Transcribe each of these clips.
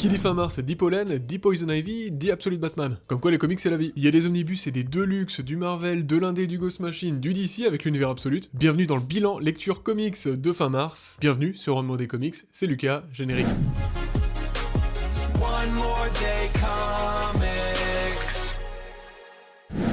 Qui dit fin mars, dit pollen, dit Poison Ivy, dit Absolute Batman. Comme quoi les comics c'est la vie. Il y a des omnibus et des deluxe, du Marvel, de l'indé, du Ghost Machine, du DC avec l'univers Absolute. Bienvenue dans le bilan lecture comics de fin mars. Bienvenue sur Rendement des Comics, c'est Lucas, générique. One more day comics.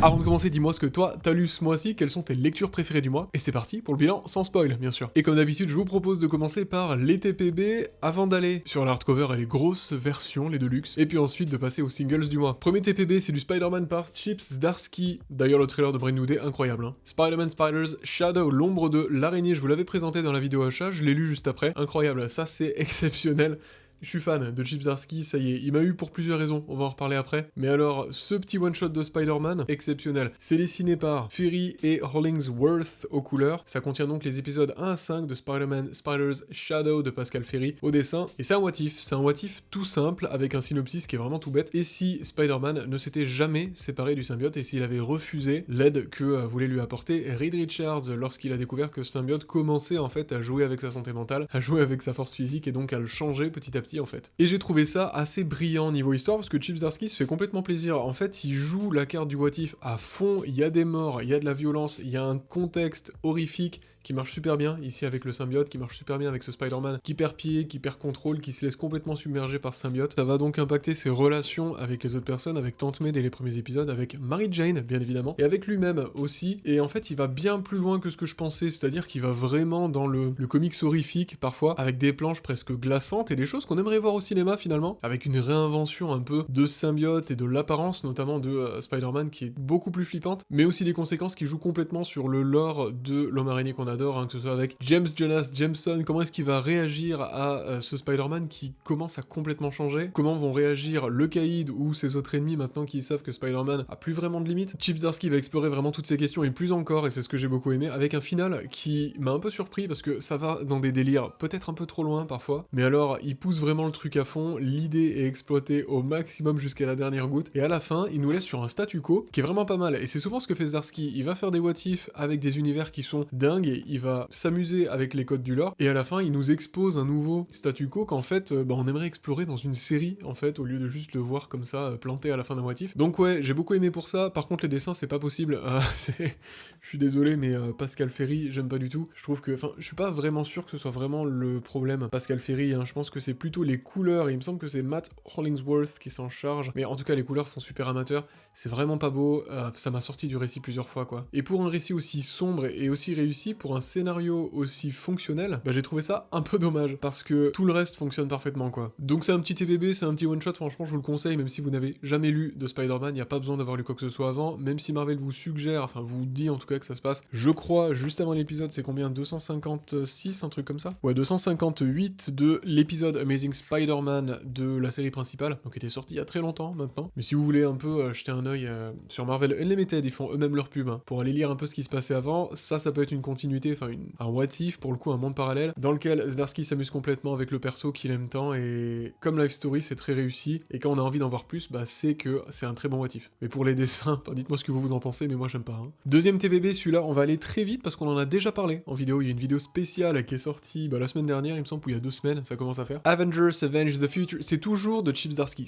Avant de commencer, dis-moi ce que toi, t'as lu ce mois-ci, quelles sont tes lectures préférées du mois, et c'est parti pour le bilan sans spoil, bien sûr. Et comme d'habitude, je vous propose de commencer par les TPB, avant d'aller sur l'hardcover et les grosses versions, les deluxe, et puis ensuite de passer aux singles du mois. Premier TPB, c'est du Spider-Man par Chip Zdarsky, d'ailleurs le trailer de Brand New Day, incroyable, hein. Spider-Man Spiders Shadow, l'ombre de l'araignée, je vous l'avais présenté dans la vidéo achat, je l'ai lu juste après, incroyable, ça c'est exceptionnel. Je suis fan de Chip Zdarsky, ça y est, il m'a eu pour plusieurs raisons, on va en reparler après. Mais alors, ce petit one-shot de Spider-Man, exceptionnel. C'est dessiné par Ferry et Hollingsworth aux couleurs. Ça contient donc les épisodes 1 à 5 de Spider-Man Spiders Shadow de Pascal Ferry au dessin. Et c'est un what if tout simple, avec un synopsis qui est vraiment tout bête. Et si Spider-Man ne s'était jamais séparé du symbiote, et s'il avait refusé l'aide que voulait lui apporter Reed Richards lorsqu'il a découvert que ce symbiote commençait en fait à jouer avec sa santé mentale, à jouer avec sa force physique et donc à le changer petit à petit en fait. Et j'ai trouvé ça assez brillant niveau histoire parce que Chip Zdarsky se fait complètement plaisir. En fait, il joue la carte du what if à fond, il y a des morts, il y a de la violence, il y a un contexte horrifique qui marche super bien, ici avec le symbiote, qui marche super bien avec ce Spider-Man qui perd pied, qui perd contrôle, qui se laisse complètement submerger par ce symbiote. Ça va donc impacter ses relations avec les autres personnes, avec Tante May dès les premiers épisodes, avec Mary Jane, bien évidemment, et avec lui-même aussi. Et en fait, il va bien plus loin que ce que je pensais, c'est-à-dire qu'il va vraiment dans le comics horrifique, parfois, avec des planches presque glaçantes et des choses qu'on aimerait voir au cinéma, finalement, avec une réinvention un peu de symbiote et de l'apparence, notamment de Spider-Man, qui est beaucoup plus flippante, mais aussi des conséquences qui jouent complètement sur le lore de l'homme araignée qu'on adore, hein, que ce soit avec James Jonas Jameson, comment est-ce qu'il va réagir à ce Spider-Man qui commence à complètement changer, comment vont réagir le Caïd ou ses autres ennemis maintenant qu'ils savent que Spider-Man a plus vraiment de limites. Chip Zdarsky va explorer vraiment toutes ces questions et plus encore, et c'est ce que j'ai beaucoup aimé, avec un final qui m'a un peu surpris parce que ça va dans des délires peut-être un peu trop loin parfois, mais alors il pousse vraiment le truc à fond, l'idée est exploitée au maximum jusqu'à la dernière goutte, et à la fin, il nous laisse sur un statu quo qui est vraiment pas mal, et c'est souvent ce que fait Zdarsky, il va faire des what if avec des univers qui sont dingues, et il va s'amuser avec les codes du lore, et à la fin il nous expose un nouveau statu quo qu'en fait on aimerait explorer dans une série en fait, au lieu de juste le voir comme ça planté à la fin d'un what if. Donc ouais, j'ai beaucoup aimé pour ça. Par contre les dessins c'est pas possible, je suis désolé mais Pascal Ferry j'aime pas du tout. Je trouve que, enfin je suis pas vraiment sûr que ce soit vraiment le problème Pascal Ferry, hein. Je pense que c'est plutôt les couleurs, et il me semble que c'est Matt Hollingsworth qui s'en charge, mais en tout cas les couleurs font super amateur, c'est vraiment pas beau, ça m'a sorti du récit plusieurs fois quoi. Et pour un récit aussi sombre et aussi réussi, pour un scénario aussi fonctionnel, bah j'ai trouvé ça un peu dommage, parce que tout le reste fonctionne parfaitement quoi. Donc c'est un petit TBB, c'est un petit one shot, franchement je vous le conseille, même si vous n'avez jamais lu de Spider-Man, il n'y a pas besoin d'avoir lu quoi que ce soit avant, même si Marvel vous suggère, enfin vous dit en tout cas que ça se passe, je crois, juste avant l'épisode, c'est combien, 256, un truc comme ça? Ouais, 258 de l'épisode Amazing Spider-Man de la série principale, donc qui était sorti il y a très longtemps maintenant, mais si vous voulez un peu jeter un œil sur Marvel Unlimited, ils font eux-mêmes leur pub, hein, pour aller lire un peu ce qui se passait avant, ça peut être une continuité, enfin un what if, pour le coup un monde parallèle, dans lequel Zdarsky s'amuse complètement avec le perso qu'il aime tant, et comme Life Story c'est très réussi, et quand on a envie d'en voir plus, bah c'est que c'est un très bon what if. Mais pour les dessins, dites-moi ce que vous en pensez, mais moi j'aime pas, hein. Deuxième TBB, celui-là on va aller très vite parce qu'on en a déjà parlé en vidéo, il y a une vidéo spéciale qui est sortie la semaine dernière, il me semble, ou il y a 2 semaines, ça commence à faire. Avengers Avenge the Future, c'est toujours de Chip Zdarsky,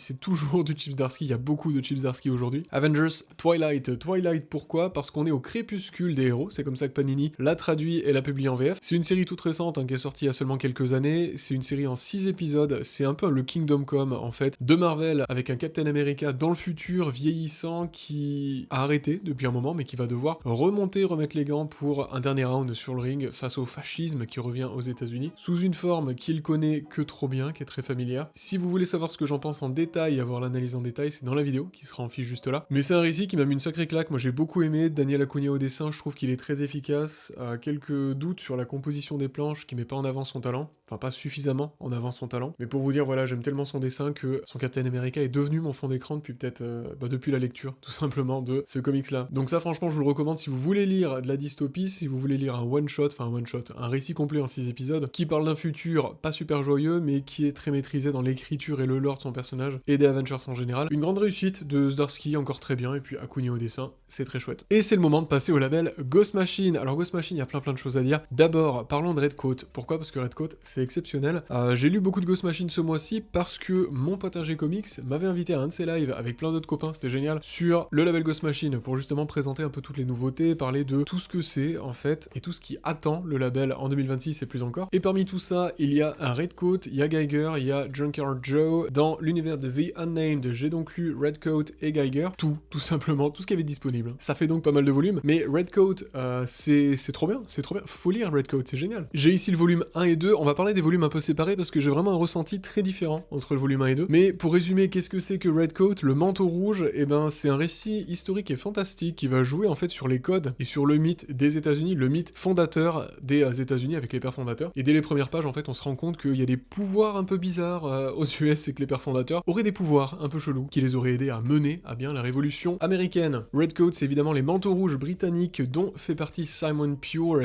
il y a beaucoup de Chip Zdarsky aujourd'hui. Avengers Twilight, pourquoi? Parce qu'on est au crépuscule des héros, c'est comme ça que Panini l'a traduit et l'a publié en VF. C'est une série toute récente, hein, qui est sortie il y a seulement quelques années, c'est une série en 6 épisodes, c'est un peu le Kingdom Come en fait, de Marvel, avec un Captain America dans le futur, vieillissant, qui a arrêté depuis un moment, mais qui va devoir remettre les gants pour un dernier round sur le ring face au fascisme qui revient aux États-Unis, sous une forme qu'il connaît que trop bien, qui est très familière. Si vous voulez savoir ce que j'en pense en détail, avoir l'analyse en détail, c'est dans la vidéo, qui sera en fiche juste là. Mais c'est un récit qui m'a mis une sacrée claque, moi j'ai beaucoup aimé, Daniel Acuna au dessin, je trouve qu'il est très efficace, quelques doutes sur la composition des planches, qui met pas en avant son talent, enfin pas suffisamment en avant son talent, mais pour vous dire, voilà, j'aime tellement son dessin que son Captain America est devenu mon fond d'écran depuis peut-être, depuis la lecture, tout simplement, de ce comics-là. Donc ça, franchement, je vous le recommande si vous voulez lire de la dystopie, si vous voulez lire un one-shot, un récit complet en 6 épisodes, qui parle d'un futur pas super joyeux, mais qui est très maîtrisé dans l'écriture et le lore de son personnage, et des Avengers en général. Une grande réussite de Zdarsky, encore très bien, et puis Acuna au dessin, c'est très chouette. Et c'est le moment de passer au label Ghost Machine. Alors Ghost Machine, il y a plein de choses à dire. D'abord, parlons de Redcoat. Pourquoi? Parce que Redcoat, c'est exceptionnel. J'ai lu beaucoup de Ghost Machine ce mois-ci parce que mon pote ingé comics m'avait invité à un de ses lives avec plein d'autres copains, c'était génial, sur le label Ghost Machine pour justement présenter un peu toutes les nouveautés, parler de tout ce que c'est en fait et tout ce qui attend le label en 2026 et plus encore. Et parmi tout ça, il y a un Redcoat, il y a Geiger, il y a Junkyard Joe. Dans l'univers de The Unnamed, j'ai donc lu Redcoat et Geiger, tout simplement, tout ce qui avait disponible. Ça fait donc pas mal de volumes, mais Redcoat, c'est trop bien, faut lire Redcoat, c'est génial. J'ai ici le volume 1 et 2, on va parler des volumes un peu séparés parce que j'ai vraiment un ressenti très différent entre le volume 1 et 2. Mais pour résumer, qu'est-ce que c'est que Redcoat, le manteau rouge? Eh ben, c'est un récit historique et fantastique qui va jouer en fait sur les codes et sur le mythe des États-Unis, le mythe fondateur des États-Unis avec les pères fondateurs. Et dès les premières pages, en fait, on se rend compte qu'il y a des pouvoirs un peu bizarres aux US et que les pères fondateurs auraient des pouvoirs un peu chelous qui les auraient aidés à mener à bien la révolution américaine. Redcoat, c'est évidemment les manteaux rouges britanniques dont fait partie Simon Pure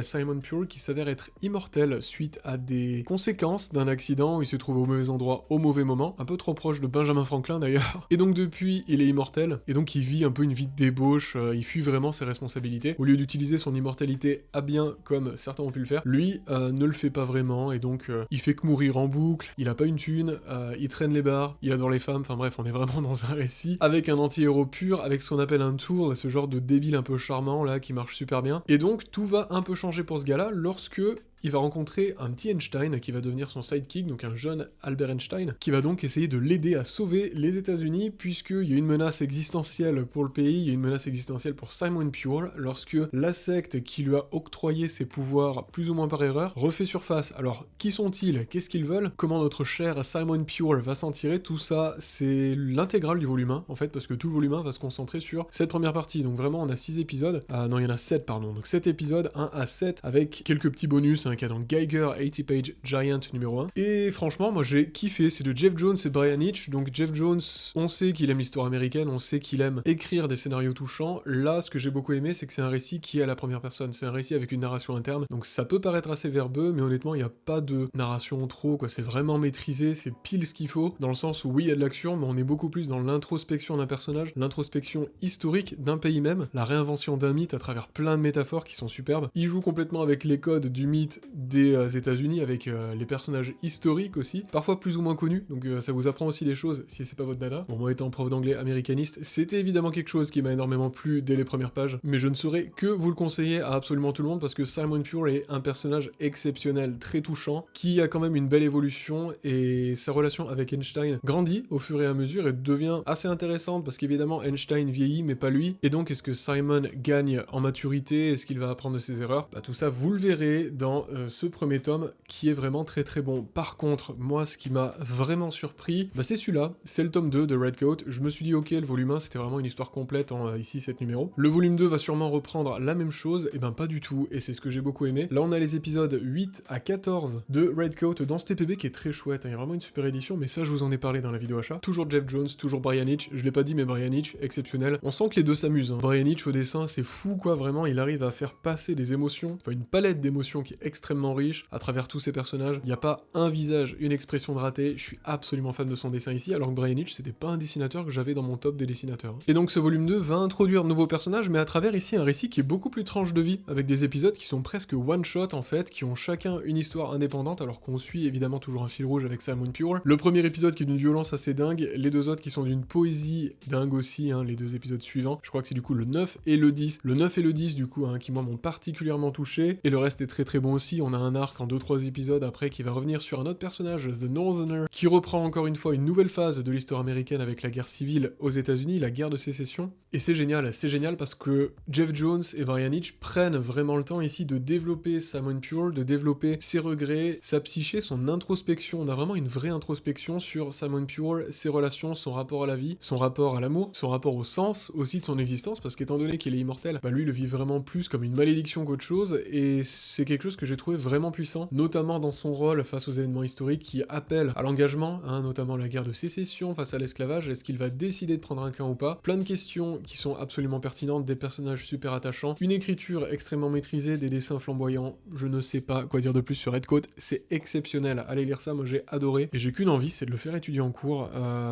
qui s'avère être immortel suite à des conséquences d'un accident où il se trouve au mauvais endroit au mauvais moment, un peu trop proche de Benjamin Franklin d'ailleurs. Et donc depuis, il est immortel et donc il vit un peu une vie de débauche, il fuit vraiment ses responsabilités. Au lieu d'utiliser son immortalité à bien comme certains ont pu le faire, lui ne le fait pas vraiment et donc il fait que mourir en boucle, il a pas une thune, il traîne les bars, il adore les femmes, enfin bref, on est vraiment dans un récit avec un anti-héros pur, avec ce qu'on appelle un tool, ce genre de débile un peu charmant là qui marche super bien. Et donc tout va un peu changer pour ce gars-là lorsque il va rencontrer un petit Einstein qui va devenir son sidekick, donc un jeune Albert Einstein, qui va donc essayer de l'aider à sauver les États-Unis, puisqu'il y a une menace existentielle pour le pays, il y a une menace existentielle pour Simon Pure, lorsque la secte qui lui a octroyé ses pouvoirs plus ou moins par erreur refait surface. Alors, qui sont-ils? Qu'est-ce qu'ils veulent? Comment notre cher Simon Pure va s'en tirer? Tout ça, c'est l'intégrale du volume 1, en fait, parce que tout le volume 1 va se concentrer sur cette première partie. Donc vraiment, on a 6 épisodes, non, il y en a 7, pardon, donc 7 épisodes, 1 à 7, avec quelques petits bonus, qui a donc Geiger 80 Page Giant numéro 1. Et franchement, moi j'ai kiffé, c'est de Jeff Jones et Brian Hitch. Donc Jeff Jones, on sait qu'il aime l'histoire américaine, on sait qu'il aime écrire des scénarios touchants. Là, ce que j'ai beaucoup aimé, c'est que c'est un récit qui est à la première personne, c'est un récit avec une narration interne. Donc ça peut paraître assez verbeux, mais honnêtement, il n'y a pas de narration trop, quoi. C'est vraiment maîtrisé, c'est pile ce qu'il faut, dans le sens où oui, il y a de l'action, mais on est beaucoup plus dans l'introspection d'un personnage, l'introspection historique d'un pays même, la réinvention d'un mythe à travers plein de métaphores qui sont superbes. Il joue complètement avec les codes du mythe des États-Unis, avec les personnages historiques aussi, parfois plus ou moins connus, donc ça vous apprend aussi des choses si c'est pas votre dada. Bon, moi étant prof d'anglais américaniste, c'était évidemment quelque chose qui m'a énormément plu dès les premières pages, mais je ne saurais que vous le conseiller à absolument tout le monde parce que Simon Pure est un personnage exceptionnel, très touchant, qui a quand même une belle évolution et sa relation avec Einstein grandit au fur et à mesure et devient assez intéressante parce qu'évidemment Einstein vieillit mais pas lui, et donc est-ce que Simon gagne en maturité, est-ce qu'il va apprendre de ses erreurs? Bah tout ça vous le verrez dans ce premier tome qui est vraiment très très bon. Par contre, moi ce qui m'a vraiment surpris, bah c'est celui-là, c'est le tome 2 de Redcoat. Je me suis dit ok, le volume 1 c'était vraiment une histoire complète en ici 7 numéros. Le volume 2 va sûrement reprendre la même chose, et ben pas du tout, et c'est ce que j'ai beaucoup aimé. Là on a les épisodes 8 à 14 de Redcoat dans ce TPB qui est très chouette, il y a vraiment une super édition, mais ça je vous en ai parlé dans la vidéo achat. Toujours Jeff Jones, toujours Brian Hitch, je l'ai pas dit mais Brian Hitch, exceptionnel. On sent que les deux s'amusent, hein. Brian Hitch au dessin c'est fou quoi, vraiment il arrive à faire passer des émotions, enfin une palette d'émotions qui est extrêmement riche à travers tous ces personnages. Il n'y a pas un visage, une expression de raté, je suis absolument fan de son dessin ici, alors que Brian Hitch c'était pas un dessinateur que j'avais dans mon top des dessinateurs. Et donc ce volume 2 va introduire de nouveaux personnages, mais à travers ici un récit qui est beaucoup plus tranche de vie, avec des épisodes qui sont presque one-shot en fait, qui ont chacun une histoire indépendante, alors qu'on suit évidemment toujours un fil rouge avec Simon Pure. Le premier épisode qui est d'une violence assez dingue, les deux autres qui sont d'une poésie dingue aussi, hein, les deux épisodes suivants, je crois que c'est du coup le 9 et le 10. Le 9 et le 10 du coup, hein, qui moi m'ont particulièrement touché, et le reste est très très bon aussi. On a un arc en 2-3 épisodes après qui va revenir sur un autre personnage, The Northerner, qui reprend encore une fois une nouvelle phase de l'histoire américaine avec la guerre civile aux États-Unis, la guerre de sécession. Et c'est génial parce que Jeff Jones et Brian Hitch prennent vraiment le temps ici de développer Simon Pure, de développer ses regrets, sa psyché, son introspection. On a vraiment une vraie introspection sur Simon Pure, ses relations, son rapport à la vie, son rapport à l'amour, son rapport au sens aussi de son existence, parce qu'étant donné qu'il est immortel, bah lui il le vit vraiment plus comme une malédiction qu'autre chose, et c'est quelque chose que j'ai trouvé vraiment puissant, notamment dans son rôle face aux événements historiques qui appellent à l'engagement, hein, notamment la guerre de sécession face à l'esclavage. Est-ce qu'il va décider de prendre un camp ou pas? Plein de questions qui sont absolument pertinentes, des personnages super attachants, une écriture extrêmement maîtrisée, des dessins flamboyants, je ne sais pas quoi dire de plus sur Redcoat, c'est exceptionnel, allez lire ça, moi j'ai adoré, et j'ai qu'une envie, c'est de le faire étudier en cours,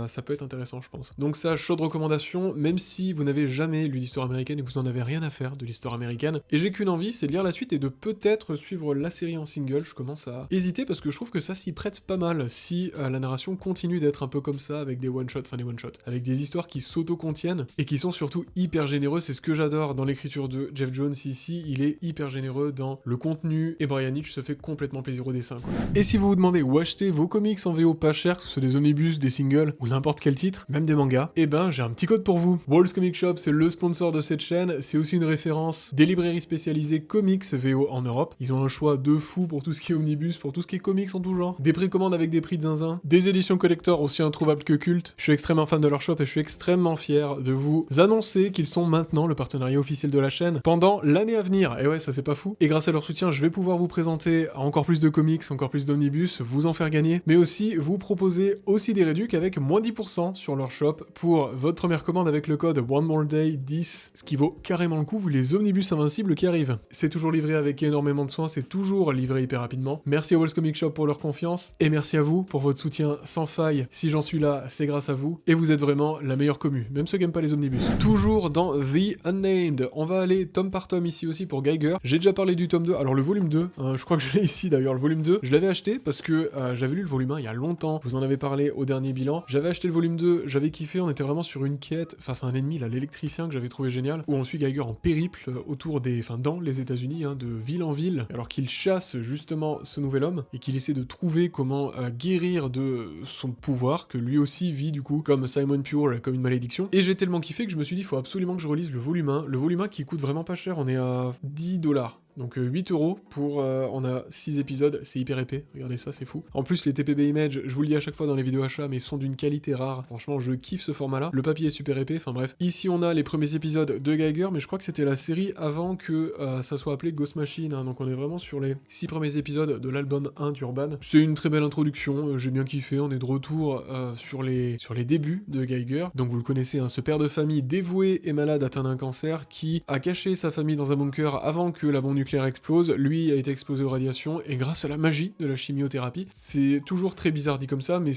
ça peut être intéressant je pense. Donc ça, chaude recommandation, même si vous n'avez jamais lu d'histoire américaine et que vous en avez rien à faire de l'histoire américaine, et j'ai qu'une envie, c'est de lire la suite et de peut-être suivre la série en single, je commence à hésiter parce que je trouve que ça s'y prête pas mal si la narration continue d'être un peu comme ça avec des one-shots, avec des histoires qui s'auto-contiennent et qui sont surtout hyper généreux. C'est ce que j'adore dans l'écriture de Jeff Jones ici, il est hyper généreux dans le contenu et Brian Hitch se fait complètement plaisir au dessin, quoi. Et si vous vous demandez où acheter vos comics en VO pas cher, que ce soit des omnibus, des singles ou n'importe quel titre, même des mangas, eh ben j'ai un petit code pour vous. Walls Comic Shop, c'est le sponsor de cette chaîne, c'est aussi une référence des librairies spécialisées comics VO en Europe. Ils ont un choix de fou pour tout ce qui est omnibus, pour tout ce qui est comics en tout genre. Des précommandes avec des prix de zinzin, des éditions collector aussi introuvables que cultes. Je suis extrêmement fan de leur shop et je suis extrêmement fier de vous annoncer qu'ils sont maintenant le partenariat officiel de la chaîne pendant l'année à venir. Et ouais, ça c'est pas fou. Et grâce à leur soutien, je vais pouvoir vous présenter encore plus de comics, encore plus d'omnibus, vous en faire gagner, mais aussi vous proposer aussi des réducs avec moins 10% sur leur shop pour votre première commande avec le code One More Day 10, ce qui vaut carrément le coup vu les omnibus invincibles qui arrivent. C'est toujours livré avec énormément de soin, c'est toujours livré hyper rapidement. Merci à Walls Comic Shop pour leur confiance et merci à vous pour votre soutien sans faille. Si j'en suis là, c'est grâce à vous et vous êtes vraiment la meilleure commu, même ceux qui aiment pas les omnibus. Toujours dans The Unnamed, on va aller tome par tome ici aussi pour Geiger. J'ai déjà parlé du tome 2, alors le volume 2, je crois que je l'ai ici d'ailleurs, le volume 2, je l'avais acheté parce que j'avais lu le volume 1 il y a longtemps, je vous en avais parlé au dernier bilan. J'avais acheté le volume 2, j'avais kiffé, on était vraiment sur une quête face à un ennemi, là, l'électricien que j'avais trouvé génial, où on suit Geiger en périple autour des, dans les États-Unis, de ville en ville, alors qu'il chasse justement ce nouvel homme et qu'il essaie de trouver comment guérir de son pouvoir, que lui aussi vit du coup comme Simon Pure, comme une malédiction. Et j'ai tellement kiffé que je me suis dit, il faut absolument que je relise le volume 1 qui coûte vraiment pas cher, on est à 10$. Donc 8€ pour, on a 6 épisodes, c'est hyper épais, regardez ça, c'est fou. En plus les TPB Image, je vous le dis à chaque fois dans les vidéos achats, mais ils sont d'une qualité rare, franchement je kiffe ce format là, le papier est super épais, enfin bref. Ici on a les premiers épisodes de Geiger, mais je crois que c'était la série avant que ça soit appelé Ghost Machine, donc on est vraiment sur les 6 premiers épisodes de l'album 1 d'Urban. C'est une très belle introduction, j'ai bien kiffé, on est de retour sur les débuts de Geiger. Donc vous le connaissez, ce père de famille dévoué et malade atteint d'un cancer qui a caché sa famille dans un bunker avant que la bombe nucléaire explose, lui a été exposé aux radiations et grâce à la magie de la chimiothérapie, c'est toujours très bizarre dit comme ça, mais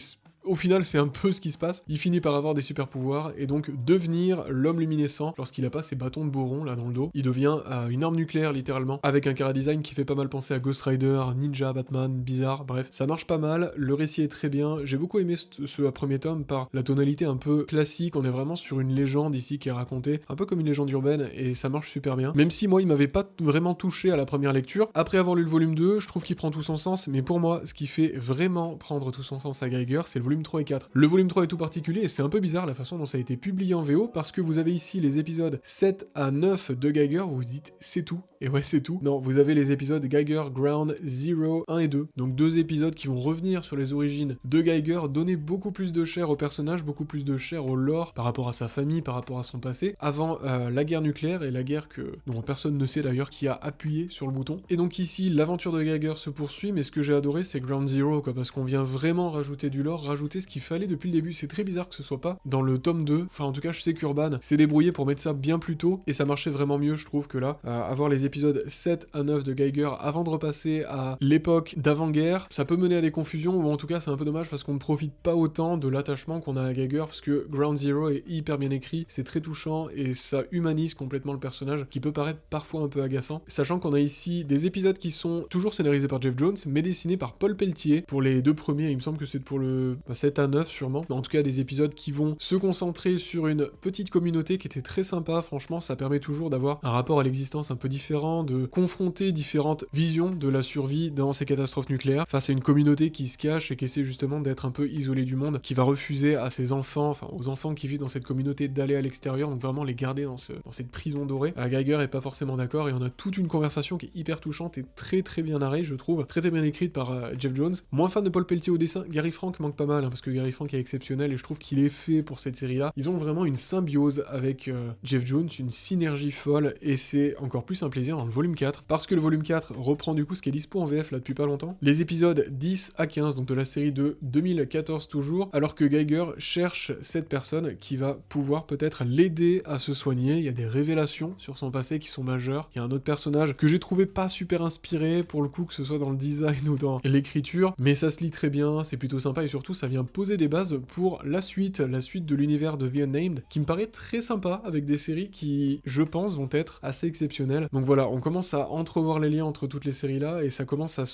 au final, c'est un peu ce qui se passe. Il finit par avoir des super pouvoirs et donc devenir l'homme luminescent lorsqu'il a pas ses bâtons de boron là dans le dos. Il devient une arme nucléaire littéralement, avec un chara-design qui fait pas mal penser à Ghost Rider, Ninja, Batman, bizarre, bref. Ça marche pas mal, le récit est très bien. J'ai beaucoup aimé ce premier tome par la tonalité un peu classique. On est vraiment sur une légende ici qui est racontée, un peu comme une légende urbaine et ça marche super bien. Même si moi, il m'avait pas vraiment touché à la première lecture. Après avoir lu le volume 2, je trouve qu'il prend tout son sens, mais pour moi, ce qui fait vraiment prendre tout son sens à Geiger, c'est le volume 3 et 4. Le volume 3 est tout particulier et c'est un peu bizarre la façon dont ça a été publié en VO parce que vous avez ici les épisodes 7 à 9 de Geiger, vous vous dites c'est tout, et ouais c'est tout. Non, vous avez les épisodes Geiger Ground 0, 1 et 2, donc 2 épisodes qui vont revenir sur les origines de Geiger, donner beaucoup plus de chair au personnage, beaucoup plus de chair au lore par rapport à sa famille, par rapport à son passé, avant la guerre nucléaire et la guerre dont personne ne sait d'ailleurs qui a appuyé sur le bouton. Et donc ici, l'aventure de Geiger se poursuit, mais ce que j'ai adoré c'est Ground 0, quoi, parce qu'on vient vraiment rajouter du lore, rajouter ce qu'il fallait depuis le début. C'est très bizarre que ce soit pas dans le tome 2, enfin en tout cas je sais qu'Urban s'est débrouillé pour mettre ça bien plus tôt, et ça marchait vraiment mieux je trouve que là, avoir les épisodes 7 à 9 de Geiger avant de repasser à l'époque d'avant-guerre, ça peut mener à des confusions, ou en tout cas c'est un peu dommage parce qu'on ne profite pas autant de l'attachement qu'on a à Geiger, parce que Ground Zero est hyper bien écrit, c'est très touchant, et ça humanise complètement le personnage, qui peut paraître parfois un peu agaçant, sachant qu'on a ici des épisodes qui sont toujours scénarisés par Jeff Jones, mais dessinés par Paul Pelletier, pour les 2 premiers, il me semble que c'est pour le 7 à 9 sûrement, mais en tout cas des épisodes qui vont se concentrer sur une petite communauté qui était très sympa, franchement ça permet toujours d'avoir un rapport à l'existence un peu différent, de confronter différentes visions de la survie dans ces catastrophes nucléaires, face à une communauté qui se cache et qui essaie justement d'être un peu isolée du monde, qui va refuser à ses enfants, enfin aux enfants qui vivent dans cette communauté d'aller à l'extérieur, donc vraiment les garder dans cette prison dorée. Geiger est pas forcément d'accord et on a toute une conversation qui est hyper touchante et très très bien narrée je trouve, très très bien écrite par Jeff Jones. Moins fan de Paul Pelletier au dessin, Gary Frank manque pas mal, parce que Gary Frank est exceptionnel et je trouve qu'il est fait pour cette série-là. Ils ont vraiment une symbiose avec Jeff Jones, une synergie folle, et c'est encore plus un plaisir dans le volume 4, parce que le volume 4 reprend du coup ce qui est dispo en VF là depuis pas longtemps, les épisodes 10 à 15, donc de la série de 2014 toujours, alors que Geiger cherche cette personne qui va pouvoir peut-être l'aider à se soigner. Il y a des révélations sur son passé qui sont majeures. Il y a un autre personnage que j'ai trouvé pas super inspiré pour le coup, que ce soit dans le design ou dans l'écriture, mais ça se lit très bien, c'est plutôt sympa, et surtout ça vient poser des bases pour la suite de l'univers de The Unnamed, qui me paraît très sympa, avec des séries qui, je pense, vont être assez exceptionnelles. Donc voilà, on commence à entrevoir les liens entre toutes les séries là, et ça commence à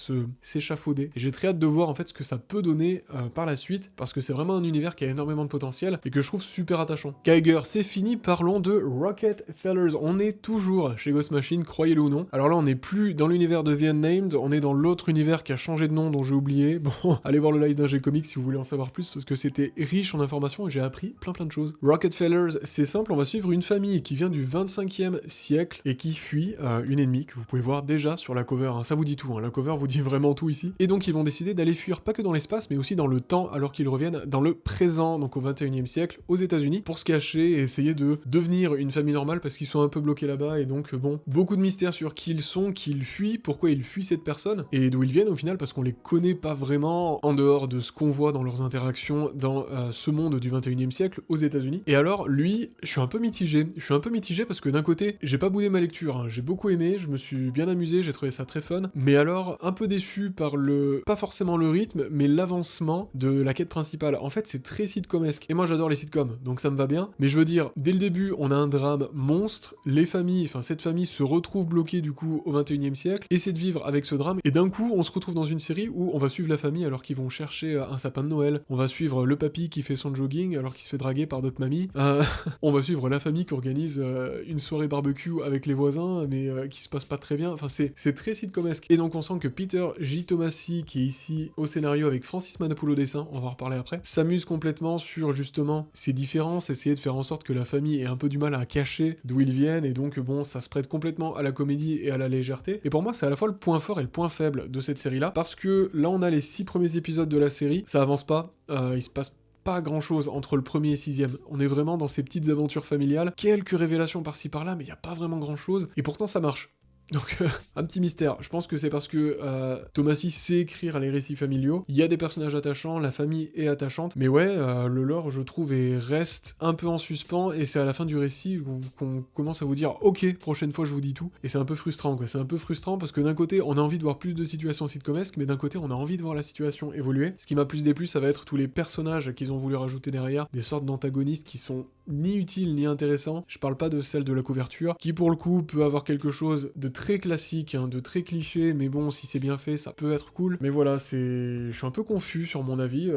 s'échafauder. Et j'ai très hâte de voir en fait ce que ça peut donner par la suite, parce que c'est vraiment un univers qui a énormément de potentiel, et que je trouve super attachant. Geiger, c'est fini, parlons de Rockefellers. On est toujours chez Ghost Machine, croyez-le ou non. Alors là, on n'est plus dans l'univers de The Unnamed, on est dans l'autre univers qui a changé de nom, dont j'ai oublié. Bon, allez voir le live d'un G-Comics si vous voulez en savoir plus, parce que c'était riche en informations et j'ai appris plein de choses. Rockefellers, c'est simple, on va suivre une famille qui vient du 25e siècle et qui fuit une ennemie que vous pouvez voir déjà sur la cover, hein. Ça vous dit tout, hein. La cover vous dit vraiment tout ici. Et donc ils vont décider d'aller fuir pas que dans l'espace, mais aussi dans le temps, alors qu'ils reviennent dans le présent, donc au 21e siècle, aux États-Unis, pour se cacher et essayer de devenir une famille normale, parce qu'ils sont un peu bloqués là-bas, et donc bon, beaucoup de mystères sur qui ils sont, qui ils fuient, pourquoi ils fuient cette personne, et d'où ils viennent au final, parce qu'on les connaît pas vraiment en dehors de ce qu'on voit dans leurs interactions dans ce monde du 21e siècle aux États-Unis. Et alors, lui, je suis un peu mitigé. Je suis un peu mitigé parce que d'un côté, j'ai pas boudé ma lecture, hein. J'ai beaucoup aimé, je me suis bien amusé, j'ai trouvé ça très fun, mais alors, un peu déçu par pas forcément le rythme, mais l'avancement de la quête principale. En fait, c'est très sitcomesque. Et moi, j'adore les sitcoms, donc ça me va bien. Mais je veux dire, dès le début, on a un drame monstre, cette famille se retrouve bloquée du coup au 21e siècle, essaie de vivre avec ce drame, et d'un coup, on se retrouve dans une série où on va suivre la famille alors qu'ils vont chercher un sapin de Noël, on va suivre le papy qui fait son jogging alors qu'il se fait draguer par d'autres mamies, on va suivre la famille qui organise une soirée barbecue avec les voisins, mais qui se passe pas très bien, enfin c'est très sitcomesque. Et donc on sent que Peter J. Tomasi, qui est ici au scénario avec Francis Manapul au dessin, on va en reparler après, s'amuse complètement sur justement ces différences, essayer de faire en sorte que la famille ait un peu du mal à cacher d'où ils viennent, et donc bon, ça se prête complètement à la comédie et à la légèreté. Et pour moi, c'est à la fois le point fort et le point faible de cette série-là, parce que là, on a les 6 premiers épisodes de la série, ça avance pas, il se passe pas grand chose entre le premier et 6e. On est vraiment dans ces petites aventures familiales, quelques révélations par-ci par-là, mais il y a pas vraiment grand chose, et pourtant ça marche. Donc, un petit mystère. Je pense que c'est parce que Tomasi sait écrire les récits familiaux. Il y a des personnages attachants, la famille est attachante. Mais ouais, le lore, je trouve, reste un peu en suspens. Et c'est à la fin du récit qu'on commence à vous dire « Ok, prochaine fois, je vous dis tout ». Et c'est un peu frustrant, quoi. C'est un peu frustrant parce que d'un côté, on a envie de voir plus de situations sitcomesques, mais d'un côté, on a envie de voir la situation évoluer. Ce qui m'a plus déplu, ça va être tous les personnages qu'ils ont voulu rajouter derrière. Des sortes d'antagonistes qui sont ni utiles ni intéressants. Je parle pas de celle de la couverture, qui pour le coup peut avoir quelque chose de très classique, hein, de très cliché, mais bon, si c'est bien fait, ça peut être cool. Mais voilà, je suis un peu confus sur mon avis.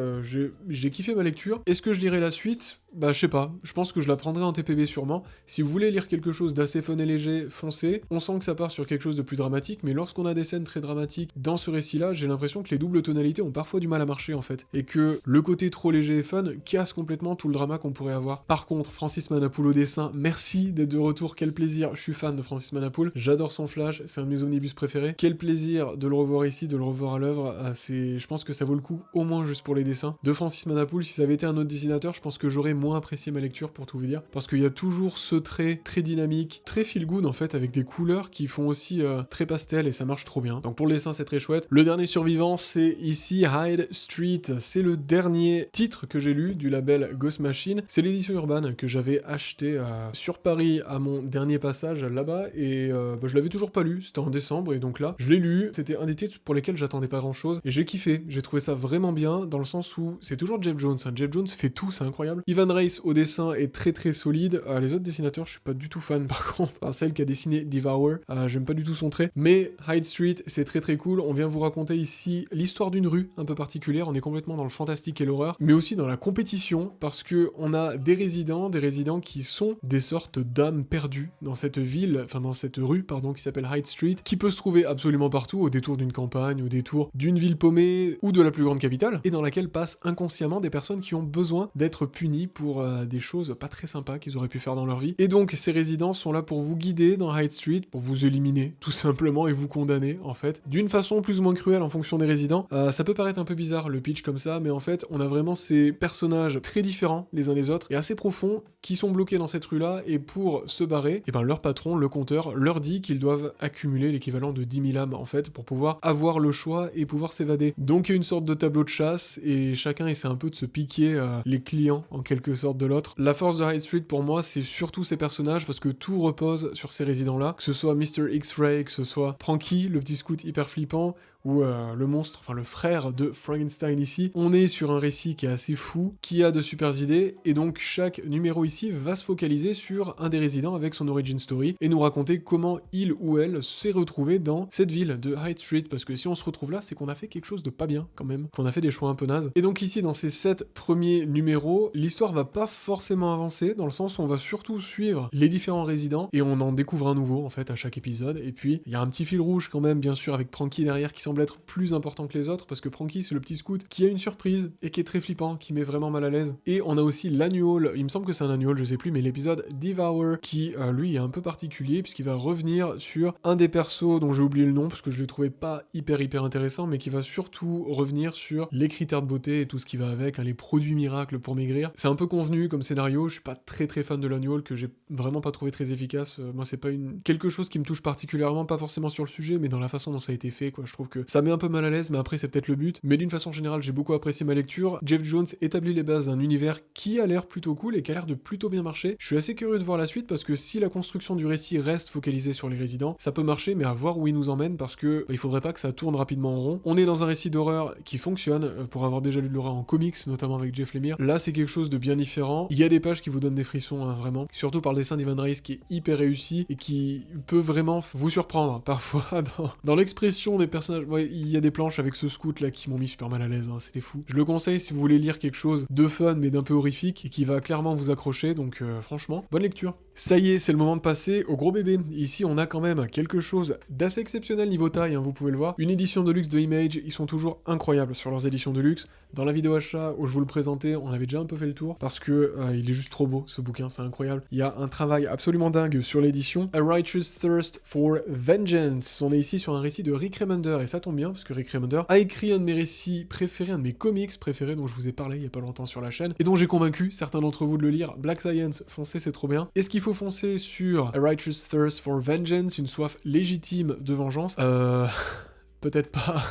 J'ai kiffé ma lecture. Est-ce que je lirai la suite ? Bah, je sais pas. Je pense que je la prendrai en TPB sûrement. Si vous voulez lire quelque chose d'assez fun et léger, foncez. On sent que ça part sur quelque chose de plus dramatique, mais lorsqu'on a des scènes très dramatiques dans ce récit-là, j'ai l'impression que les doubles tonalités ont parfois du mal à marcher en fait, et que le côté trop léger et fun casse complètement tout le drama qu'on pourrait avoir. Par contre, Francis Manapul au dessin, merci d'être de retour, quel plaisir. Je suis fan de Francis Manapul, j'adore son Flash, c'est un de mes omnibus préférés. Quel plaisir de le revoir ici, de le revoir à l'œuvre. Je pense que ça vaut le coup, au moins juste pour les dessins de Francis Manapul. Si ça avait été un autre dessinateur, je pense que j'aurais moins apprécié ma lecture, pour tout vous dire, parce qu'il y a toujours ce trait très dynamique, très feel good en fait, avec des couleurs qui font aussi très pastel, et ça marche trop bien. Donc pour le dessin, c'est très chouette. Le dernier survivant, c'est ici Hyde Street. C'est le dernier titre que j'ai lu du label Ghost Machine. C'est l'édition Urban que j'avais acheté sur Paris à mon dernier passage là-bas, et je l'avais toujours pas lu, c'était en décembre, et donc là, je l'ai lu. C'était un des titres pour lesquels j'attendais pas grand-chose, et j'ai kiffé. J'ai trouvé ça vraiment bien, dans le sens où c'est toujours Jeff Jones, hein. Jeff Jones fait tout, c'est incroyable. Ivan Reis au dessin est très très solide. Les autres dessinateurs, je suis pas du tout fan par contre. Enfin, celle qui a dessiné Devour, j'aime pas du tout son trait. Mais Hyde Street, c'est très très cool. On vient vous raconter ici l'histoire d'une rue un peu particulière. On est complètement dans le fantastique et l'horreur, mais aussi dans la compétition, parce que on a des résidents qui sont des sortes d'âmes perdues dans cette ville, enfin dans cette rue, pardon, qui s'appelle Hyde Street, qui peut se trouver absolument partout, au détour d'une campagne, au détour d'une ville paumée ou de la plus grande capitale, et dans laquelle passent inconsciemment des personnes qui ont besoin d'être punies pour des choses pas très sympas qu'ils auraient pu faire dans leur vie. Et donc ces résidents sont là pour vous guider dans Hyde Street, pour vous éliminer tout simplement et vous condamner en fait, d'une façon plus ou moins cruelle en fonction des résidents. Ça peut paraître un peu bizarre le pitch comme ça, mais en fait on a vraiment ces personnages très différents les uns des autres et assez profonds qui sont bloqués dans cette rue là, et pour se barrer, et ben leur patron, le compteur, leur dit qu'ils doivent accumuler l'équivalent de 10 000 âmes en fait pour pouvoir avoir le choix et pouvoir s'évader. Donc il y a une sorte de tableau de chasse et chacun essaie un peu de se piquer les clients en quelque sorte de l'autre. La force de Hyde Street pour moi, c'est surtout ces personnages, parce que tout repose sur ces résidents là, que ce soit Mr. X-Ray, que ce soit Pranky, le petit scout hyper flippant, où le monstre, enfin le frère de Frankenstein ici, on est sur un récit qui est assez fou, qui a de super idées, et donc chaque numéro ici va se focaliser sur un des résidents avec son origin story, et nous raconter comment il ou elle s'est retrouvé dans cette ville de Hyde Street, parce que si on se retrouve là, c'est qu'on a fait quelque chose de pas bien quand même, qu'on a fait des choix un peu nazes. Et donc ici, dans ces 7 premiers numéros, l'histoire va pas forcément avancer, dans le sens où on va surtout suivre les différents résidents, et on en découvre un nouveau en fait à chaque épisode, et puis il y a un petit fil rouge quand même, bien sûr, avec Pranky derrière, qui semble être plus important que les autres, parce que Pranky c'est le petit scout qui a une surprise, et qui est très flippant, qui met vraiment mal à l'aise. Et on a aussi l'annual, il me semble que c'est un annual, je sais plus, mais l'épisode Devour, qui lui est un peu particulier, puisqu'il va revenir sur un des persos dont j'ai oublié le nom, parce que je l'ai trouvé pas hyper intéressant, mais qui va surtout revenir sur les critères de beauté et tout ce qui va avec, hein, les produits miracles pour maigrir. C'est un peu convenu comme scénario, je suis pas très fan de l'annual, que j'ai vraiment pas trouvé très efficace. Moi c'est pas quelque chose qui me touche particulièrement, pas forcément sur le sujet, mais dans la façon dont ça a été fait, quoi. Je trouve que ça met un peu mal à l'aise, mais après c'est peut-être le but. Mais d'une façon générale, j'ai beaucoup apprécié ma lecture. Jeff Jones établit les bases d'un univers qui a l'air plutôt cool et qui a l'air de plutôt bien marcher. Je suis assez curieux de voir la suite, parce que si la construction du récit reste focalisée sur les résidents, ça peut marcher, mais à voir où il nous emmène, parce que il faudrait pas que ça tourne rapidement en rond. On est dans un récit d'horreur qui fonctionne, pour avoir déjà lu de l'horreur en comics, notamment avec Jeff Lemire. Là c'est quelque chose de bien différent. Il y a des pages qui vous donnent des frissons, hein, vraiment. Surtout par le dessin d'Ivan Reis qui est hyper réussi et qui peut vraiment vous surprendre parfois dans l'expression des personnages. Ouais, il y a des planches avec ce scout là qui m'ont mis super mal à l'aise, hein, c'était fou. Je le conseille si vous voulez lire quelque chose de fun mais d'un peu horrifique et qui va clairement vous accrocher, donc franchement, bonne lecture. Ça y est, c'est le moment de passer au gros bébé. Ici, on a quand même quelque chose d'assez exceptionnel niveau taille, hein, vous pouvez le voir. Une édition de luxe de Image, ils sont toujours incroyables sur leurs éditions de luxe. Dans la vidéo achat où je vous le présentais, on avait déjà un peu fait le tour, parce que il est juste trop beau, ce bouquin, c'est incroyable. Il y a un travail absolument dingue sur l'édition. A Righteous Thirst for Vengeance. On est ici sur un récit de Rick Remender, et ça tombe bien, parce que Rick Remender a écrit un de mes récits préférés, un de mes comics préférés, dont je vous ai parlé il y a pas longtemps sur la chaîne, et dont j'ai convaincu certains d'entre vous de le lire. Black Science, foncez, c'est trop bien. Est-ce qu'il faut foncer sur A Righteous Thirst for Vengeance, une soif légitime de vengeance? Peut-être pas.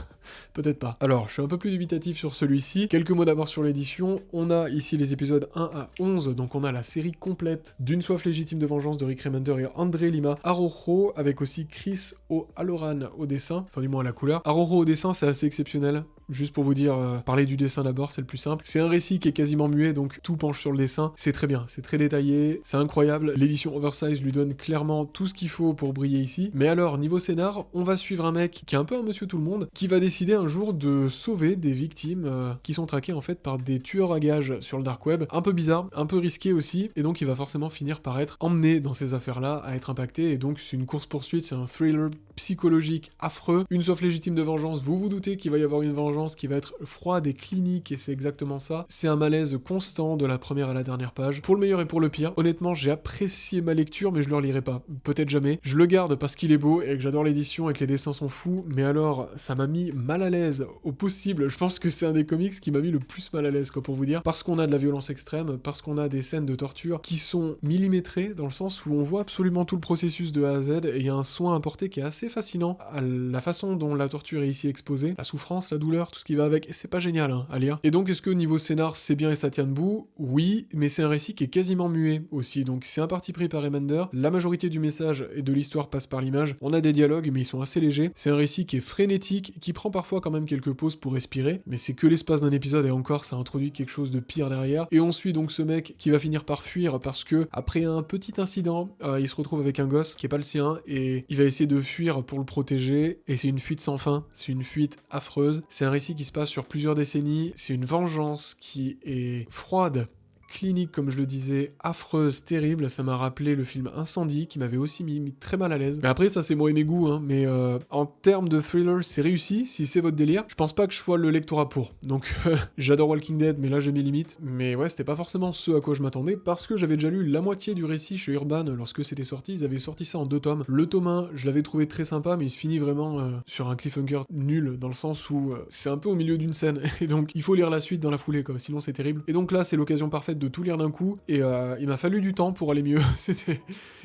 Peut-être pas. Alors, je suis un peu plus dubitatif sur celui-ci. Quelques mots d'abord sur l'édition. On a ici les épisodes 1 à 11, donc on a la série complète d'une soif légitime de vengeance de Rick Remender et André Lima Araujo, avec aussi Chris O'Halloran au dessin, enfin du moins à la couleur. Araujo au dessin, c'est assez exceptionnel. Juste pour vous dire, parler du dessin d'abord, c'est le plus simple. C'est un récit qui est quasiment muet, donc tout penche sur le dessin. C'est très bien, c'est très détaillé, c'est incroyable. L'édition Oversize lui donne clairement tout ce qu'il faut pour briller ici. Mais alors, niveau scénar, on va suivre un mec qui est un peu un monsieur tout le monde, qui va décider un jour de sauver des victimes qui sont traquées en fait par des tueurs à gages sur le dark web. Un peu bizarre, un peu risqué aussi, et donc il va forcément finir par être emmené dans ces affaires-là, à être impacté, et donc c'est une course-poursuite, c'est un thriller psychologique affreux. Une soif légitime de vengeance, vous vous doutez qu'il va y avoir une vengeance qui va être froide et clinique, et c'est exactement ça. C'est un malaise constant de la première à la dernière page, pour le meilleur et pour le pire. Honnêtement, j'ai apprécié ma lecture, mais je le relirai pas, peut-être jamais. Je le garde parce qu'il est beau et que j'adore l'édition et que les dessins sont fous, mais alors ça m'a mis mal à l'aise au possible. Je pense que c'est un des comics qui m'a mis le plus mal à l'aise, quoi, pour vous dire, parce qu'on a de la violence extrême, parce qu'on a des scènes de torture qui sont millimétrées, dans le sens où on voit absolument tout le processus de A à Z, et il y a un soin apporté qui est assez fascinant à la façon dont la torture est ici exposée, la souffrance, la douleur, tout ce qui va avec, et c'est pas génial hein, à lire. Et donc est-ce que au niveau scénar c'est bien et ça tient debout? Oui, mais c'est un récit qui est quasiment muet aussi, donc c'est un parti pris par Remender. La majorité du message et de l'histoire passe par l'image. On a des dialogues mais ils sont assez légers. C'est un récit qui est frénétique, qui prend parfois quand même quelques pauses pour respirer, mais c'est que l'espace d'un épisode, et encore ça introduit quelque chose de pire derrière. Et on suit donc ce mec qui va finir par fuir parce que après un petit incident, il se retrouve avec un gosse qui est pas le sien, et il va essayer de fuir pour le protéger, et c'est une fuite sans fin, c'est une fuite affreuse. C'est un récit qui se passe sur plusieurs décennies, c'est une vengeance qui est froide, clinique comme je le disais, affreuse, terrible. Ça m'a rappelé le film Incendie qui m'avait aussi mis très mal à l'aise. Mais après ça c'est moi et mes goûts hein, mais en termes de thriller c'est réussi, si c'est votre délire. Je pense pas que je sois le lectorat pour, donc j'adore Walking Dead mais là j'ai mes limites. Mais ouais, c'était pas forcément ce à quoi je m'attendais, parce que j'avais déjà lu la moitié du récit chez Urban lorsque c'était sorti. Ils avaient sorti ça en 2 tomes. Le tome 1 je l'avais trouvé très sympa, mais il se finit vraiment sur un cliffhanger nul, dans le sens où c'est un peu au milieu d'une scène et donc il faut lire la suite dans la foulée quoi, sinon c'est terrible. Et donc là c'est l'occasion parfaite permettre de tout lire d'un coup, et il m'a fallu du temps pour aller mieux.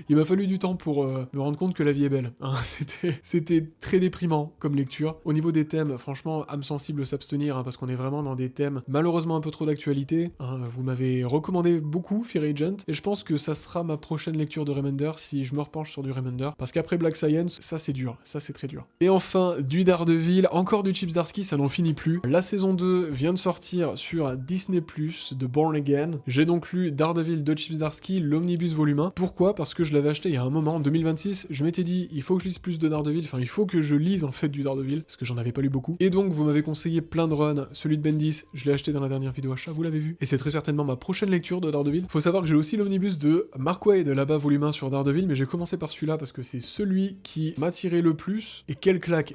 Il m'a fallu du temps pour me rendre compte que la vie est belle. Hein. C'était très déprimant comme lecture. Au niveau des thèmes, franchement, âme sensible s'abstenir, hein, parce qu'on est vraiment dans des thèmes malheureusement un peu trop d'actualité. Hein. Vous m'avez recommandé beaucoup Fear Agent, et je pense que ça sera ma prochaine lecture de Remender si je me repenche sur du Remender, parce qu'après Black Science, ça c'est dur, ça c'est très dur. Et enfin, du Daredevil, encore du Chip Zdarsky, ça n'en finit plus. La saison 2 vient de sortir sur Disney+, de Born Again. J'ai donc lu Daredevil de Chip Zdarsky, l'Omnibus volume 1. Pourquoi ? Parce que je l'avais acheté il y a un moment, en 2026, je m'étais dit, il faut que je lise plus de Daredevil, enfin il faut que je lise en fait du Daredevil, parce que j'en avais pas lu beaucoup. Et donc vous m'avez conseillé plein de runs, celui de Bendis, je l'ai acheté dans la dernière vidéo achat, vous l'avez vu. Et c'est très certainement ma prochaine lecture de Daredevil. Faut savoir que j'ai aussi l'Omnibus de Mark Waid là-bas volume 1 sur Daredevil, mais j'ai commencé par celui-là parce que c'est celui qui m'a tiré le plus. Et quelle claque,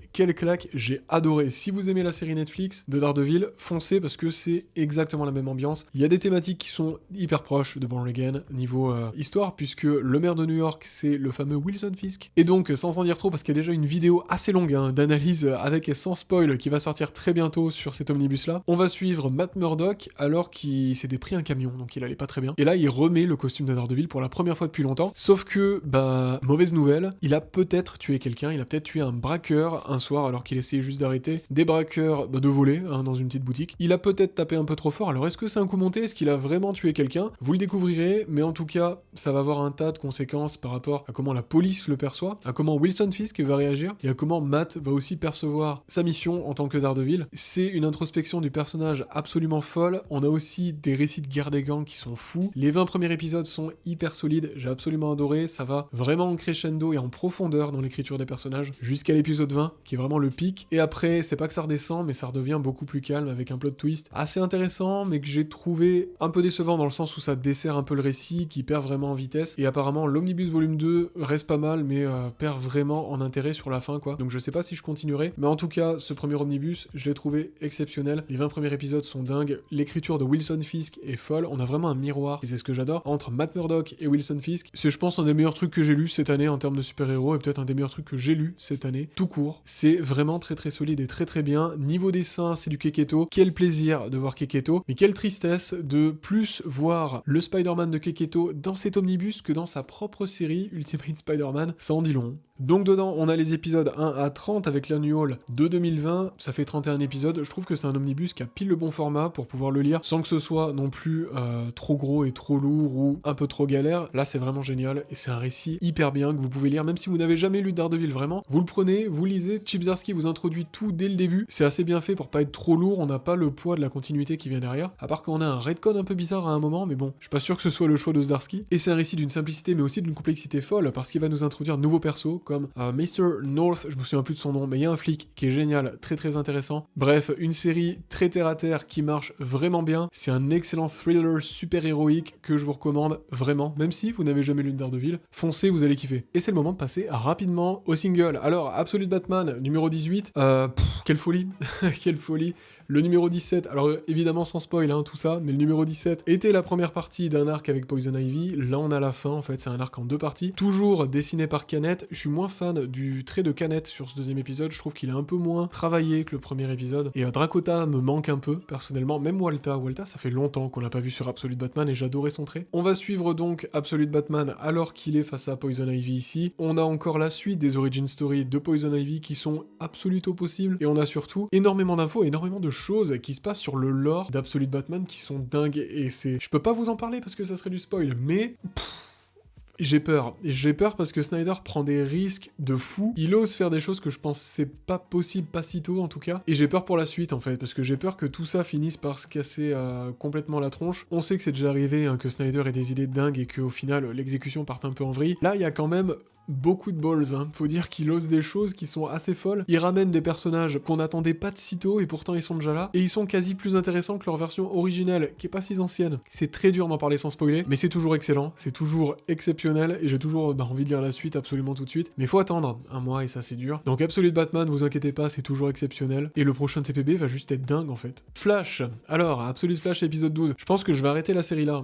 j'ai adoré. Si vous aimez la série Netflix de Daredevil, foncez parce que c'est exactement la même ambiance. Il y a des thématiques qui sont hyper proches de Born Again niveau histoire, puisque le maire de New York, c'est le fameux Wilson Fisk. Et donc, sans en dire trop, parce qu'il y a déjà une vidéo assez longue hein, d'analyse avec et sans spoil qui va sortir très bientôt sur cet omnibus-là, on va suivre Matt Murdock alors qu'il s'était pris un camion, donc il allait pas très bien. Et là, il remet le costume de Daredevil pour la première fois depuis longtemps, sauf que, bah, mauvaise nouvelle, il a peut-être tué quelqu'un, il a peut-être tué un braqueur un soir alors qu'il essayait juste d'arrêter des braqueurs de voler hein, dans une petite boutique. Il a peut-être tapé un peu trop fort, alors est-ce que c'est un coup monté? Est-ce qu'il a vraiment tué quelqu'un? Vous le découvrirez, mais en tout cas, ça va avoir un tas de conséquences par rapport à comment la police le perçoit, à comment Wilson Fisk va réagir, et à comment Matt va aussi percevoir sa mission en tant que Daredevil. C'est une introspection du personnage absolument folle, on a aussi des récits de guerre des gangs qui sont fous. Les 20 premiers épisodes sont hyper solides, j'ai absolument adoré, ça va vraiment en crescendo et en profondeur dans l'écriture des personnages, jusqu'à l'épisode 20, qui est vraiment le pic, et après, c'est pas que ça redescend, mais ça redevient beaucoup plus calme, avec un plot twist assez intéressant, mais que j'ai trouvé un peu décevant dans le sens où ça dessert un peu le récit, qui perd vraiment en vitesse, et apparemment, l'Omnibus volume 2 reste pas mal, mais perd vraiment en intérêt sur la fin, quoi. Donc je sais pas si je continuerai, mais en tout cas, ce premier Omnibus, je l'ai trouvé exceptionnel. Les 20 premiers épisodes sont dingues, l'écriture de Wilson Fisk est folle, on a vraiment un miroir, et c'est ce que j'adore, entre Matt Murdock et Wilson Fisk. C'est, je pense, un des meilleurs trucs que j'ai lu cette année en termes de super-héros, et peut-être un des meilleurs trucs que j'ai lu cette année, tout court. C'est vraiment très très solide et très très bien. Niveau dessin, c'est du Keketo. Quel plaisir de voir Keketo, mais quelle tristesse de plus voir le Spider-Man de Keketo dans cet omnibus que dans sa propre série Ultimate Spider-Man. Ça en dit long. Donc dedans, on a les épisodes 1 à 30 avec l'annual de 2020, ça fait 31 épisodes, je trouve que c'est un omnibus qui a pile le bon format pour pouvoir le lire sans que ce soit non plus trop gros et trop lourd ou un peu trop galère. Là c'est vraiment génial et c'est un récit hyper bien que vous pouvez lire même si vous n'avez jamais lu Daredevil vraiment. Vous le prenez, vous lisez, Chip Zdarsky vous introduit tout dès le début, c'est assez bien fait pour pas être trop lourd, on n'a pas le poids de la continuité qui vient derrière, à part qu'on a un retcon un peu bizarre à un moment, mais bon, je suis pas sûr que ce soit le choix de Zdarsky. Et c'est un récit d'une simplicité mais aussi d'une complexité folle parce qu'il va nous introduire de nouveaux persos comme Mr. North, je me souviens plus de son nom, mais il y a un flic qui est génial, très très intéressant. Bref, une série très terre à terre qui marche vraiment bien. C'est un excellent thriller super héroïque que je vous recommande vraiment, même si vous n'avez jamais lu de Daredevil, foncez, vous allez kiffer. Et c'est le moment de passer rapidement au single. Alors, Absolute Batman, numéro 18, quelle folie, quelle folie. Le numéro 17, alors évidemment sans spoil hein, tout ça, mais le numéro 17 était la première partie d'un arc avec Poison Ivy, là on a la fin en fait, c'est un arc en 2 parties, toujours dessiné par Canet. Je suis moins fan du trait de Canet sur ce deuxième épisode, je trouve qu'il est un peu moins travaillé que le premier épisode, et Dracota me manque un peu personnellement, même Walta ça fait longtemps qu'on l'a pas vu sur Absolute Batman et j'adorais son trait. On va suivre donc Absolute Batman alors qu'il est face à Poison Ivy ici, on a encore la suite des origin story de Poison Ivy qui sont absolument possibles, et on a surtout énormément d'infos, énormément de choses qui se passent sur le lore d'Absolute Batman qui sont dingues, et c'est... Je peux pas vous en parler parce que ça serait du spoil, mais... J'ai peur parce que Snyder prend des risques de fou, il ose faire des choses que je pense c'est pas possible, pas si tôt en tout cas, et j'ai peur pour la suite en fait, parce que j'ai peur que tout ça finisse par se casser complètement la tronche. On sait que c'est déjà arrivé hein, que Snyder ait des idées dingues et qu'au final l'exécution parte un peu en vrille. Là il y a quand même beaucoup de balls, hein. Faut dire qu'il ose des choses qui sont assez folles. Il ramène des personnages qu'on n'attendait pas de sitôt et pourtant ils sont déjà là. Et ils sont quasi plus intéressants que leur version originelle, qui est pas si ancienne. C'est très dur d'en parler sans spoiler, mais c'est toujours excellent, c'est toujours exceptionnel et j'ai toujours envie de lire la suite absolument tout de suite. Mais faut attendre un mois et ça c'est dur. Donc Absolute Batman, vous inquiétez pas, c'est toujours exceptionnel. Et le prochain TPB va juste être dingue en fait. Flash. Alors, Absolute Flash épisode 12. Je pense que je vais arrêter la série là.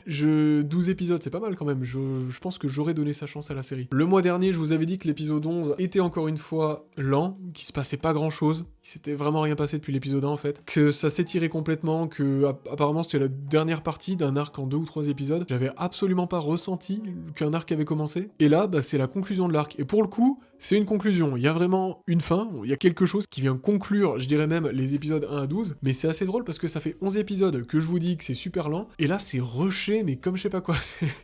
12 épisodes, c'est pas mal quand même. Je pense que j'aurais donné sa chance à la série. Le mois dernier, je vous avais dit que l'épisode 11 était encore une fois lent, qu'il se passait pas grand chose. il s'était vraiment rien passé depuis l'épisode 1 en fait, que ça s'étirait complètement, que apparemment c'était la dernière partie d'un arc en 2 ou 3 épisodes, j'avais absolument pas ressenti qu'un arc avait commencé, et là bah, c'est la conclusion de l'arc, et pour le coup c'est une conclusion, il y a vraiment une fin, il y a quelque chose qui vient conclure, je dirais même les épisodes 1 à 12, mais c'est assez drôle parce que ça fait 11 épisodes que je vous dis que c'est super lent, et là c'est rushé mais comme je sais pas quoi,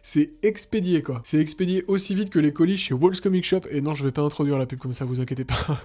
c'est expédié quoi, c'est expédié aussi vite que les colis chez Walls Comic Shop, et non je vais pas introduire la pub comme ça, vous inquiétez pas.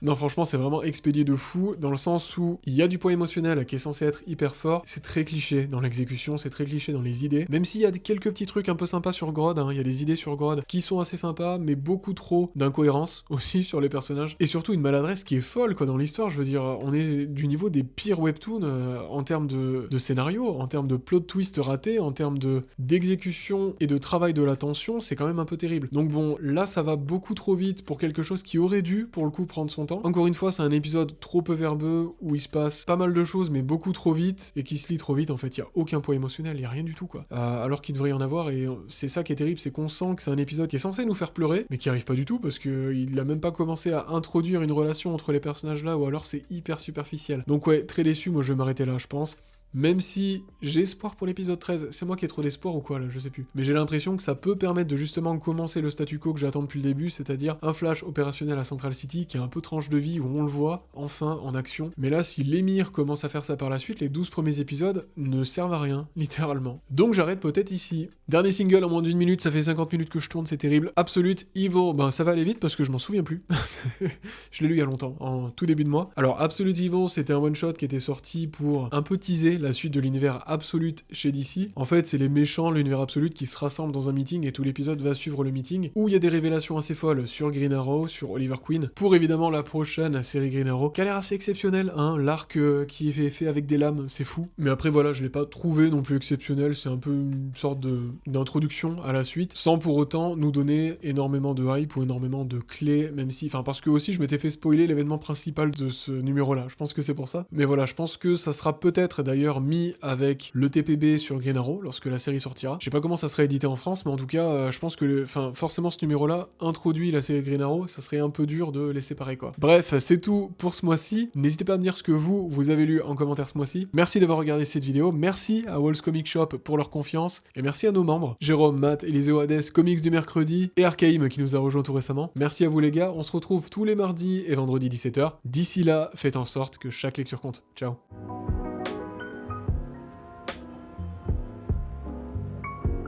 Non franchement c'est vraiment expédié de fou, dans le sens où il y a du poids émotionnel qui est censé être hyper fort, c'est très cliché dans l'exécution, c'est très cliché dans les idées, même s'il y a quelques petits trucs un peu sympas sur Grodd, hein, il y a des idées sur Grodd qui sont assez sympas, mais beaucoup trop d'incohérence aussi sur les personnages, et surtout une maladresse qui est folle quoi dans l'histoire, je veux dire, on est du niveau des pires webtoons en termes de scénario, en termes de plot twist raté, en termes d'exécution et de travail de la tension, c'est quand même un peu terrible. Donc bon, là ça va beaucoup trop vite pour quelque chose qui aurait dû, pour le coup, prendre son temps. Encore une fois, c'est un épisode trop peu verbeux, où il se passe pas mal de choses, mais beaucoup trop vite, et qui se lit trop vite, en fait, il y a aucun poids émotionnel, il y a rien du tout, quoi. Alors qu'il devrait y en avoir, et c'est ça qui est terrible, c'est qu'on sent que c'est un épisode qui est censé nous faire pleurer, mais qui arrive pas du tout, parce qu'il a même pas commencé à introduire une relation entre les personnages là, ou alors c'est hyper superficiel. Donc ouais, très déçu, moi je vais m'arrêter là, je pense. Même si j'ai espoir pour l'épisode 13, c'est moi qui ai trop d'espoir ou quoi là, je sais plus. Mais j'ai l'impression que ça peut permettre de justement commencer le statu quo que j'attends depuis le début, c'est-à-dire un flash opérationnel à Central City qui est un peu tranche de vie où on le voit enfin en action. Mais là, si l'émir commence à faire ça par la suite, les 12 premiers épisodes ne servent à rien, littéralement. Donc j'arrête peut-être ici. Dernier single en moins d'1 minute, ça fait 50 minutes que je tourne, c'est terrible. Absolute Evil, ben ça va aller vite parce que je m'en souviens plus. Je l'ai lu il y a longtemps, en tout début de mois. Alors Absolute Evil, c'était un one-shot qui était sorti pour un peu teaser la suite de l'univers Absolute chez DC. En fait, c'est les méchants, l'univers Absolute qui se rassemblent dans un meeting et tout l'épisode va suivre le meeting où il y a des révélations assez folles sur Green Arrow, sur Oliver Queen, pour évidemment la prochaine série Green Arrow, qui a l'air assez exceptionnelle, hein, l'arc qui est fait avec des lames, c'est fou. Mais après voilà, je l'ai pas trouvé non plus exceptionnel, c'est un peu une sorte d'introduction à la suite, sans pour autant nous donner énormément de hype ou énormément de clés, même si, enfin parce que aussi je m'étais fait spoiler l'événement principal de ce numéro-là, je pense que c'est pour ça. Mais voilà, je pense que ça sera peut-être d'ailleurs mis avec le TPB sur Green Arrow lorsque la série sortira. Je sais pas comment ça sera édité en France, mais en tout cas, je pense que forcément ce numéro-là introduit la série Green Arrow, ça serait un peu dur de les séparer quoi. Bref, c'est tout pour ce mois-ci. N'hésitez pas à me dire ce que vous avez lu en commentaire ce mois-ci. Merci d'avoir regardé cette vidéo, merci à Walls Comic Shop pour leur confiance, et merci à nos membres, Jérôme, Matt, Eliseo Hades, Comics du mercredi, et Archaim qui nous a rejoint tout récemment. Merci à vous les gars, on se retrouve tous les mardis et vendredis 17h. D'ici là, faites en sorte que chaque lecture compte. Ciao.